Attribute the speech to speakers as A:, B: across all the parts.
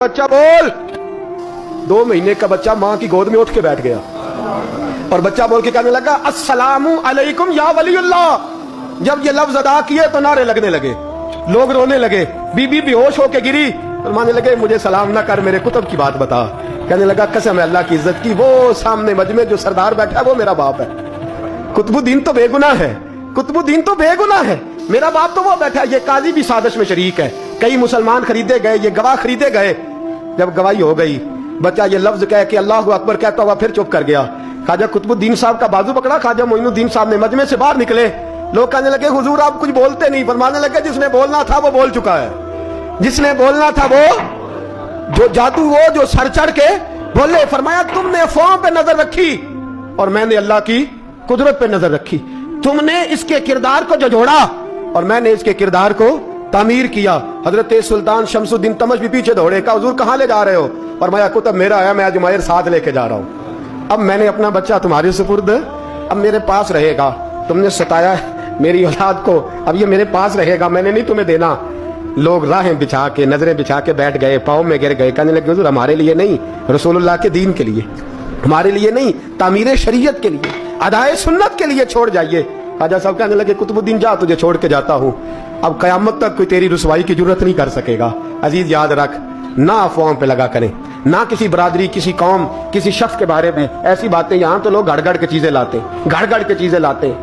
A: बच्चा बोल। 2 महीने का बच्चा माँ की गोद में उठ के बैठ गया और बच्चा बोल के कहने लगा अस्सलामु अलैकुम या वलीउल्लाह। जब ये लफ्ज अदा किए तो नारे लगने लगे, लोग रोने लगे, बीबी बेहोश होके गिरी और मानने लगे मुझे सलाम ना कर, मेरे कुतुब की बात बता। कहने लगा कसम है अल्लाह की इज्जत की, वो सामने मजमे जो सरदार बैठा है वो मेरा बाप है। कुतुबुद्दीन तो बेगुनाह है, कुतुबुद्दीन तो बेगुनाह है, मेरा बाप तो वो बैठा है। ये काजी भी साजिश में शरीक है, कई मुसलमान खरीदे गए, ये गवाह खरीदे गए। जब गवाही हो गई बच्चा ये लफ्ज कह के अल्लाह अकबर कहता हुआ फिर चुप कर गया। ख्वाजा कुतुबुद्दीन साहब का बाजू पकड़ा, ख्वाजा मोइनुद्दीन साहब ने मजमे से बाहर निकले। लोग कहने लगे हुजूर आप कुछ बोलते नहीं। फरमाने लगे जिसने बोलना था वो बोल चुका है, जिसने बोलना था वो जो जादू वो जो सर चढ़ के बोले। फरमाया तुमने अफवाहों पे नजर रखी और मैंने अल्लाह की कुदरत पे नजर रखी। तुमने इसके किरदार को जोड़ा और मैंने इसके किरदार को तामीर किया। हजरत सुल्तान शमसुद्दीन तमश भी पीछे दौड़े, कहा हुजूर कहां ले जा रहे हो? फरमाया कुतुब मेरा है, मैं जुमैर साथ लेके जा रहा हूं। अब मैंने अपना बच्चा तुम्हारे सुपुर्द अब मेरे पास रहेगा। तुमने सताया मेरी औलाद को, अब ये मेरे पास रहेगा, मैंने नहीं तुम्हें देना। लोग राहें बिछा के नजरें बिछा के बैठ गए, पाँव में गिर गए, कहने लगे हुजूर हमारे लिए नहीं, रसूलुल्लाह के दीन के लिए, हमारे लिए नहीं, तामीर शरीयत के लिए, अदाए सुन्नत के लिए छोड़ जाइए। ख्वाजा साहब कहने लगे कुतुबुद्दीन जा, तुझे छोड़ के जाता हूं, अब कयामत तक कोई तेरी रुसवाई की जरूरत नहीं कर सकेगा। अजीज याद रख, ना अफवाहों पे लगा करें, ना किसी बरादरी, किसी कौम, किसी शख्स के बारे में ऐसी बातें। यहां तो लोग गड़ के चीजें लाते, गड़ के चीजें लाते,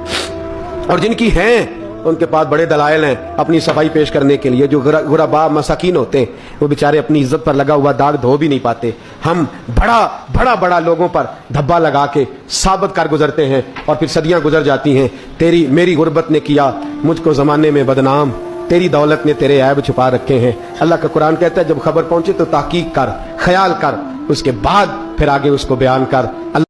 A: और जिनकी हैं उनके पास बड़े दलाइल हैं अपनी सफाई पेश करने के लिए। जो गुरबा मसाकीन होते हैं वो बेचारे अपनी इज्जत पर लगा हुआ दाग धो भी नहीं पाते। हम बड़ा लोगों पर धब्बा लगा के साबित कर गुजरते हैं और फिर सदियां गुजर जाती हैं। तेरी मेरी गुर्बत ने किया मुझको जमाने में बदनाम, तेरी दौलत ने तेरे ऐब छुपा रखे हैं। अल्लाह का कुरान कहता है जब खबर पहुंचे तो ताकीक कर, ख्याल कर, उसके बाद फिर आगे उसको बयान कर।